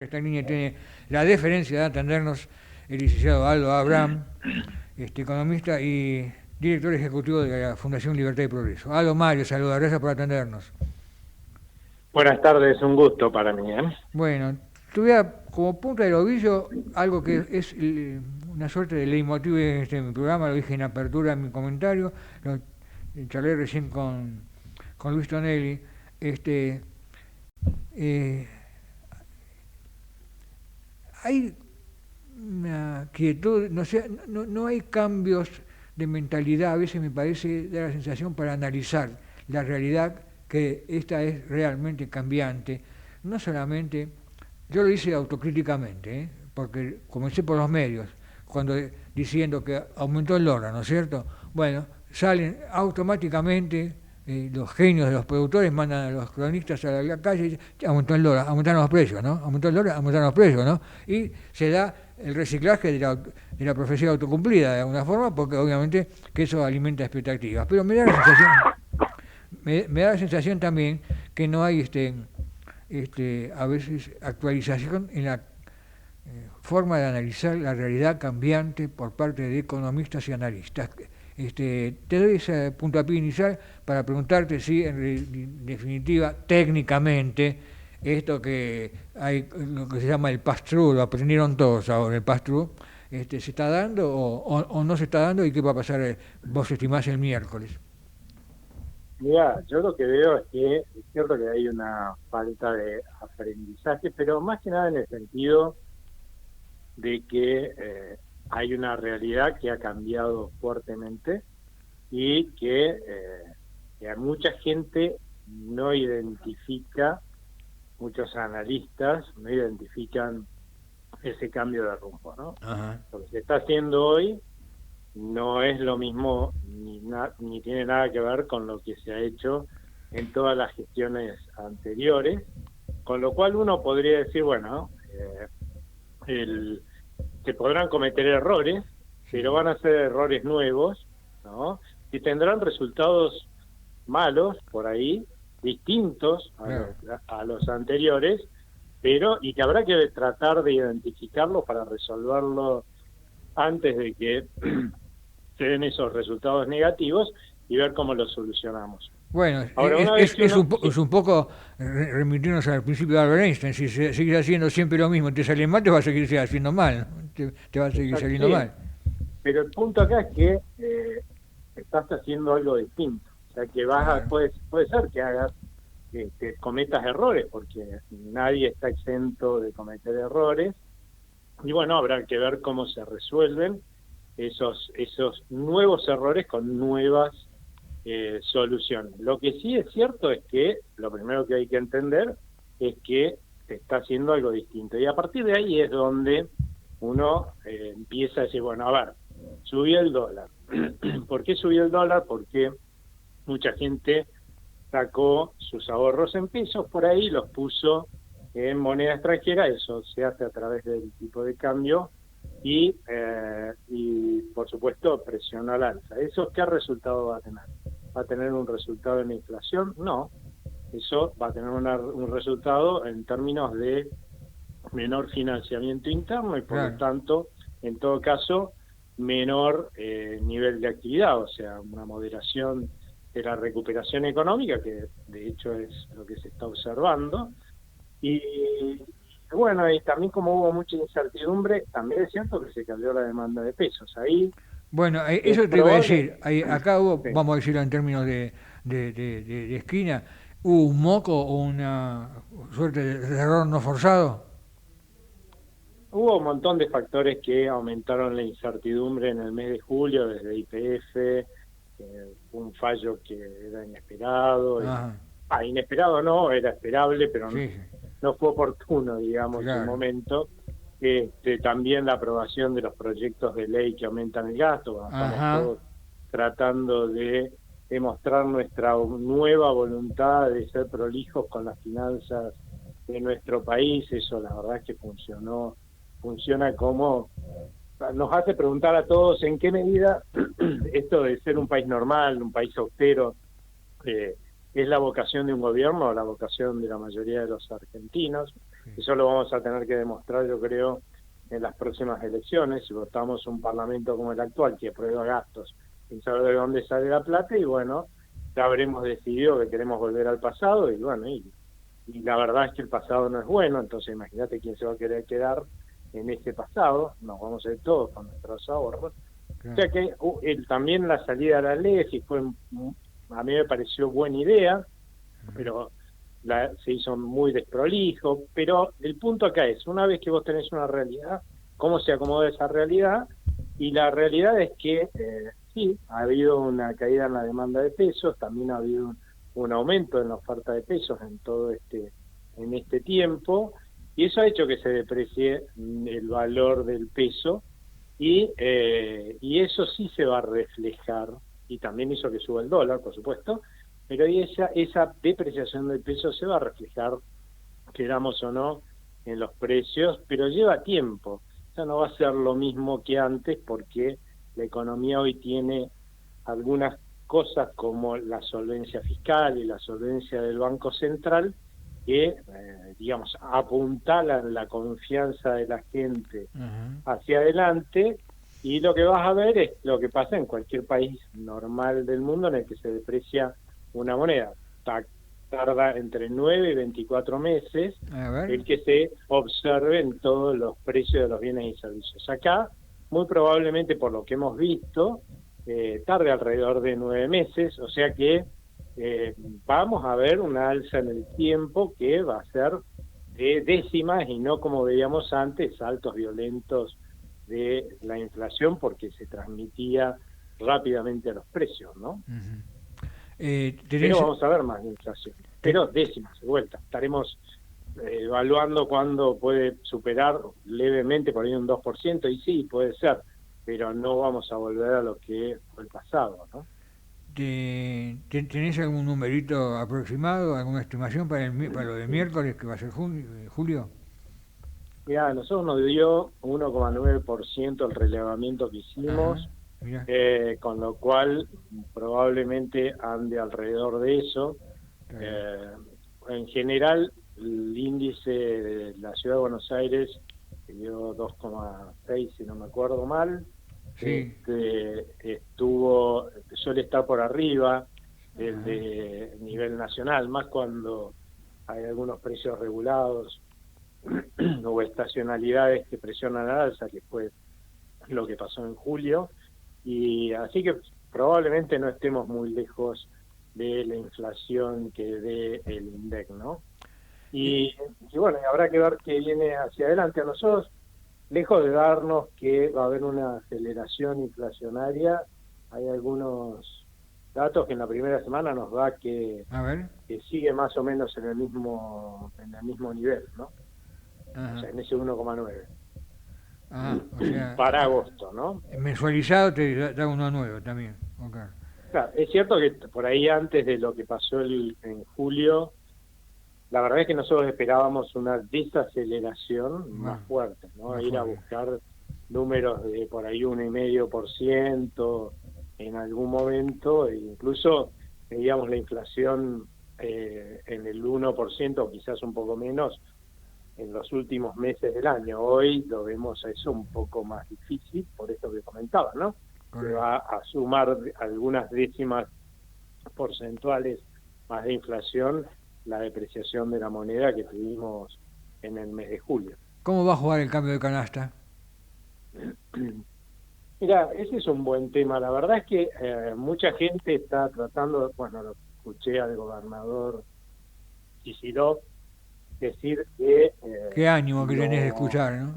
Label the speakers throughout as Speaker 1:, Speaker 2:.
Speaker 1: Esta línea tiene la deferencia de atendernos el licenciado Aldo Abraham, economista y director ejecutivo de la Fundación Libertad y Progreso. Aldo, Mario, saluda, gracias por atendernos.
Speaker 2: Buenas tardes, un gusto para mí, ¿eh?
Speaker 1: Bueno, tuviera como punta del ovillo algo que es una suerte de leitmotiv de mi programa, lo dije en apertura en mi comentario, lo charlé recién con Luis Tonelli. Este, eh, hay una quietud, no sé, no hay cambios de mentalidad, a veces me parece, da la sensación para analizar la realidad que esta es realmente cambiante, no solamente, yo lo hice autocríticamente, porque comencé por los medios, cuando diciendo que aumentó el dólar, ¿no es cierto? Bueno, salen automáticamente los genios de los productores, mandan a los cronistas a la calle y dicen, aumentó el dólar, aumentaron los precios, ¿no? Aumentó el dólar, aumentaron los precios, ¿no? Y se da el reciclaje de la profecía autocumplida de alguna forma, porque obviamente que eso alimenta expectativas. Pero me da la sensación también que no hay a veces actualización en la forma de analizar la realidad cambiante por parte de economistas y analistas. Te doy ese puntapié inicial para preguntarte si en definitiva técnicamente esto que hay, lo que se llama el pass-through, lo aprendieron todos ahora, el pass-through, ¿se está dando o no se está dando y qué va a pasar, vos estimás, el miércoles?
Speaker 2: Mira, yo lo que veo es que es cierto que hay una falta de aprendizaje, pero más que nada en el sentido de que hay una realidad que ha cambiado fuertemente y que a mucha gente no identifica, muchos analistas no identifican ese cambio de rumbo, ¿no?
Speaker 1: Ajá.
Speaker 2: Lo que se está haciendo hoy no es lo mismo ni tiene nada que ver con lo que se ha hecho en todas las gestiones anteriores, con lo cual uno podría decir, bueno, se podrán cometer errores, pero
Speaker 1: Sí.
Speaker 2: van a ser errores nuevos, ¿no? Y tendrán resultados malos por ahí, distintos
Speaker 1: Claro.
Speaker 2: a los anteriores, pero y que habrá que tratar de identificarlos para resolverlo antes de que se den esos resultados negativos y ver cómo los solucionamos.
Speaker 1: Bueno,
Speaker 2: Ahora, una vez que uno...
Speaker 1: es
Speaker 2: Sí,
Speaker 1: un poco remitirnos al principio de Albert Einstein. Si sigues haciendo siempre lo mismo y te sale mal, te va a seguir haciendo mal, ¿no? Te va a seguir saliendo
Speaker 2: sí,
Speaker 1: mal.
Speaker 2: pero el punto acá es que estás haciendo algo distinto. O sea, que
Speaker 1: Claro.
Speaker 2: puede ser que hagas, que cometas errores, porque nadie está exento de cometer errores. Y bueno, habrá que ver cómo se resuelven esos nuevos errores con nuevas soluciones. Lo que sí es cierto es que lo primero que hay que entender es que se está haciendo algo distinto. Y a partir de ahí es donde uno empieza a decir, bueno, a ver, subió el dólar. ¿Por qué subió el dólar? Porque mucha gente sacó sus ahorros en pesos por ahí, los puso en moneda extranjera, eso se hace a través del tipo de cambio y por supuesto presiona al alza. ¿Eso qué resultado va a tener? ¿Va a tener un resultado en inflación? No, eso va a tener un resultado en términos de menor financiamiento interno y por lo
Speaker 1: Claro.
Speaker 2: tanto, en todo caso, menor nivel de actividad, o sea, una moderación de la recuperación económica, que de hecho es lo que se está observando. Y bueno, y también como hubo mucha incertidumbre, también es cierto que se cambió la demanda de pesos. Ahí
Speaker 1: Bueno,
Speaker 2: es
Speaker 1: eso te iba a
Speaker 2: probable,
Speaker 1: decir. Acá hubo,
Speaker 2: sí,
Speaker 1: vamos a decirlo en términos de esquina, hubo un moco o una suerte de error no forzado.
Speaker 2: hubo un montón de factores que aumentaron la incertidumbre en el mes de julio, desde YPF, un fallo que era inesperado,
Speaker 1: Ajá.
Speaker 2: inesperado no, era esperable, pero no,
Speaker 1: Sí, sí.
Speaker 2: no fue oportuno, digamos, su
Speaker 1: Claro.
Speaker 2: momento. También la aprobación de los proyectos de ley que aumentan el gasto, bueno, estamos
Speaker 1: Ajá.
Speaker 2: todos tratando de demostrar nuestra nueva voluntad de ser prolijos con las finanzas de nuestro país, eso la verdad es que funciona como nos hace preguntar a todos en qué medida esto de ser un país normal, un país austero, es la vocación de un gobierno o la vocación de la mayoría de los argentinos.
Speaker 1: Sí.
Speaker 2: Eso lo vamos a tener que demostrar, yo creo, en las próximas elecciones, si votamos un parlamento como el actual, que aprueba gastos sin saber de dónde sale la plata, y bueno, ya habremos decidido que queremos volver al pasado, y bueno, y la verdad es que el pasado no es bueno, entonces imagínate quién se va a querer quedar en ese pasado, nos vamos a ir todos con nuestros ahorros.
Speaker 1: Claro.
Speaker 2: O sea que también la salida a la LEFI a mí me pareció buena idea, pero se hizo muy desprolijo, pero el punto acá es, una vez que vos tenés una realidad, ¿cómo se acomoda esa realidad? Y la realidad es que sí, ha habido una caída en la demanda de pesos, también ha habido un aumento en la oferta de pesos en este tiempo, y eso ha hecho que se deprecie el valor del peso, y eso sí se va a reflejar, y también hizo que suba el dólar, por supuesto, pero esa depreciación del peso se va a reflejar, queramos o no, en los precios, pero lleva tiempo. O sea, no va a ser lo mismo que antes, porque la economía hoy tiene algunas cosas como la solvencia fiscal y la solvencia del Banco Central, que, digamos, apuntalan la confianza de la gente hacia adelante, y lo que vas a ver es lo que pasa en cualquier país normal del mundo en el que se deprecia una moneda. Tarda entre 9 y 24 meses el que se observen todos los precios de los bienes y servicios. Acá, muy probablemente, por lo que hemos visto, tarde alrededor de 9 meses, o sea que vamos a ver una alza en el tiempo que va a ser de décimas y no como veíamos antes, saltos violentos de la inflación, porque se transmitía rápidamente a los precios, ¿no? Pero vamos a ver más inflación, pero décimas de vuelta. Estaremos evaluando cuándo puede superar levemente por ahí un 2%, y sí, puede ser, pero no vamos a volver a lo que fue el pasado, ¿no?
Speaker 1: ¿Tenés algún numerito aproximado, alguna estimación para lo de miércoles, que va a ser julio?
Speaker 2: Mirá, nosotros nos dio 1,9% el relevamiento que hicimos, con lo cual probablemente ande alrededor de eso. En general, el índice de la Ciudad de Buenos Aires dio 2,6, si no me acuerdo mal.
Speaker 1: Sí.
Speaker 2: Suele estar por arriba del de nivel nacional, más cuando hay algunos precios regulados o estacionalidades que presionan al alza, que fue lo que pasó en julio, y así que probablemente no estemos muy lejos de la inflación que dé el INDEC, ¿no? Y bueno, habrá que ver qué viene hacia adelante. A nosotros, lejos de darnos que va a haber una aceleración inflacionaria, hay algunos datos que en la primera semana nos da que sigue más o menos en el mismo nivel, ¿no? O sea, en ese 1,9.
Speaker 1: O sea,
Speaker 2: para agosto, ¿no?
Speaker 1: Mensualizado te da 1,9 también. Okay.
Speaker 2: Claro, es cierto que por ahí, antes de lo que pasó en julio, la verdad es que nosotros esperábamos una desaceleración más fuerte, ¿no? Ir a buscar números de por ahí 1,5% en algún momento, e incluso veíamos la inflación en el 1%, o quizás un poco menos, en los últimos meses del año. Hoy lo vemos a eso un poco más difícil, por esto que comentaba, ¿no? Que va a sumar algunas décimas porcentuales más de inflación la depreciación de la moneda que tuvimos en el mes de julio.
Speaker 1: ¿Cómo va a jugar el cambio de canasta?
Speaker 2: Mira, ese es un buen tema. La verdad es que mucha gente está tratando, bueno, lo escuché al gobernador Kicillof decir que...
Speaker 1: Qué ánimo que tenés de escuchar, ¿no?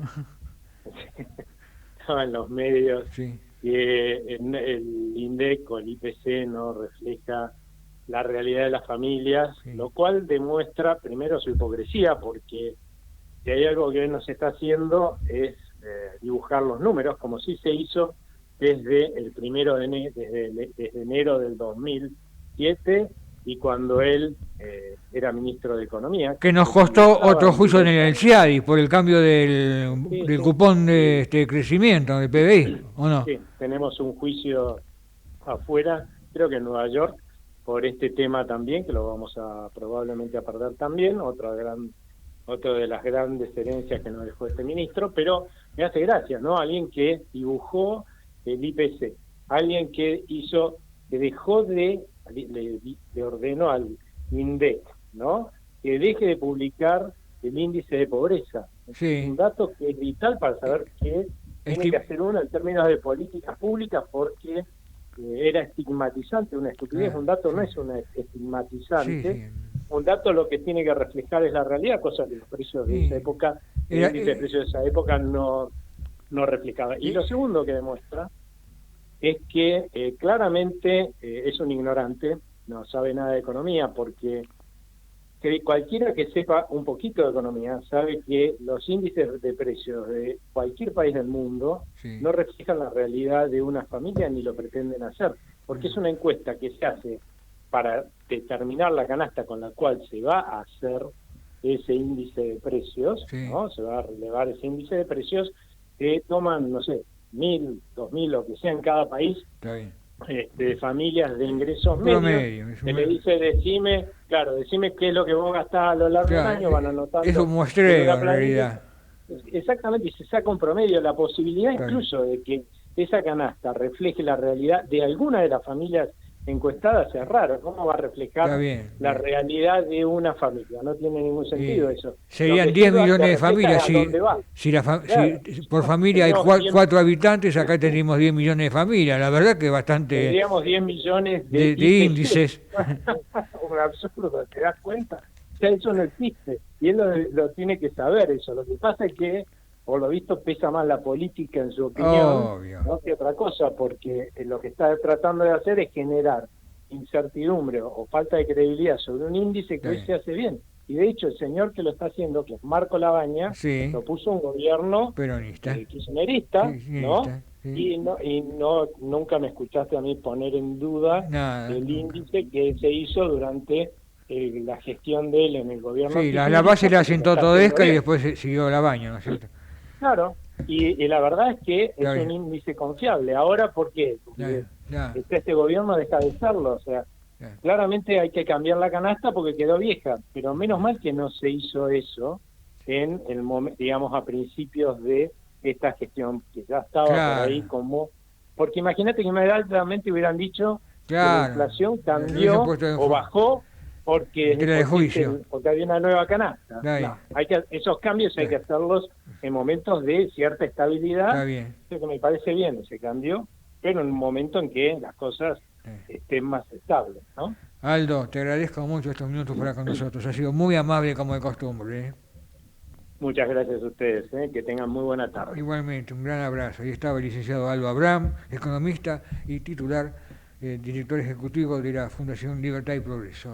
Speaker 2: Estaba en los medios,
Speaker 1: sí.
Speaker 2: Que el INDEC o el IPC no refleja la realidad de las familias, lo cual demuestra primero su hipocresía, porque si hay algo que no se está haciendo es dibujar los números, como sí se hizo desde el primero de desde enero del 2007, y cuando él era ministro de Economía.
Speaker 1: Que nos costó otro juicio en el CIADI por el cambio del cupón de crecimiento, del PBI, ¿o no?
Speaker 2: Sí, tenemos un juicio afuera, creo que en Nueva York, por este tema también, que lo vamos a probablemente a perder también, otra gran otra de las grandes herencias que nos dejó este ministro, pero me hace gracia, ¿no? Alguien que dibujó el IPC, alguien que dejó le ordenó al INDEC, ¿no? Que deje de publicar el índice de pobreza.
Speaker 1: Sí.
Speaker 2: Un dato que es vital para saber qué tiene que hacer uno en términos de políticas públicas, porque era estigmatizante, una estupidez. Un dato no es una estigmatizante. Un dato lo que tiene que reflejar es la realidad, cosa que los precios de esa época, el índice de precios de esa época no reflejaba. Y lo segundo que demuestra es que claramente es un ignorante, no sabe nada de economía, porque cualquiera que sepa un poquito de economía sabe que los índices de precios de cualquier país del mundo no reflejan la realidad de una familia ni lo pretenden hacer, porque es una encuesta que se hace para determinar la canasta con la cual se va a hacer ese índice de precios, ¿no? Se va a relevar ese índice de precios, que toman, no sé, 1.000, 2.000, lo que sea en cada país, de familias de ingresos medios. Se le dice, decime qué es lo que vos gastás a lo largo del año, van anotando.
Speaker 1: Es un muestreo en realidad.
Speaker 2: Exactamente, y se saca un promedio, la posibilidad incluso de que esa canasta refleje la realidad de alguna de las familias encuestadas es raro. ¿Cómo va a reflejar la realidad de una familia? No tiene ningún sentido eso.
Speaker 1: Serían 10 millones de familias. Si por familia hay 4 habitantes, acá tenemos 10 millones de familias. La verdad que bastante...
Speaker 2: Tendríamos 10 millones de
Speaker 1: índices.
Speaker 2: Un absurdo, ¿te das cuenta? O sea, eso no existe. Y él lo tiene que saber eso. Lo que pasa es que, por lo visto, pesa más la política en su opinión, ¿no? que otra cosa, porque lo que está tratando de hacer es generar incertidumbre o falta de credibilidad sobre un índice que hoy se hace bien. Y de hecho el señor que lo está haciendo, que es Marco Labaña, lo puso un gobierno
Speaker 1: peronista,
Speaker 2: kirchnerista, ¿no? Y nunca me escuchaste a mí poner en duda el índice que se hizo durante la gestión de él en el gobierno.
Speaker 1: Sí, la base la asentó Todesca y después siguió Labaña, ¿no es cierto?
Speaker 2: Claro, y la verdad es que es un índice confiable. Ahora, ¿por qué? Porque este gobierno deja de serlo, o sea, claramente hay que cambiar la canasta porque quedó vieja, pero menos mal que no se hizo eso en el momento, digamos, a principios de esta gestión, que ya estaba por ahí como... Porque imagínate que inmediatamente hubieran dicho que la inflación cambió o bajó porque había una nueva canasta. No, esos cambios hay que hacerlos en momentos de cierta estabilidad. Eso que me parece bien ese cambio, pero en un momento en que las cosas estén más estables, ¿no?
Speaker 1: Aldo, te agradezco mucho estos minutos para con nosotros. Ha sido muy amable como de costumbre.
Speaker 2: Muchas gracias a ustedes, que tengan muy buena tarde.
Speaker 1: Igualmente, un gran abrazo. Ahí estaba el licenciado Aldo Abraham, economista y titular, director ejecutivo de la Fundación Libertad y Progreso.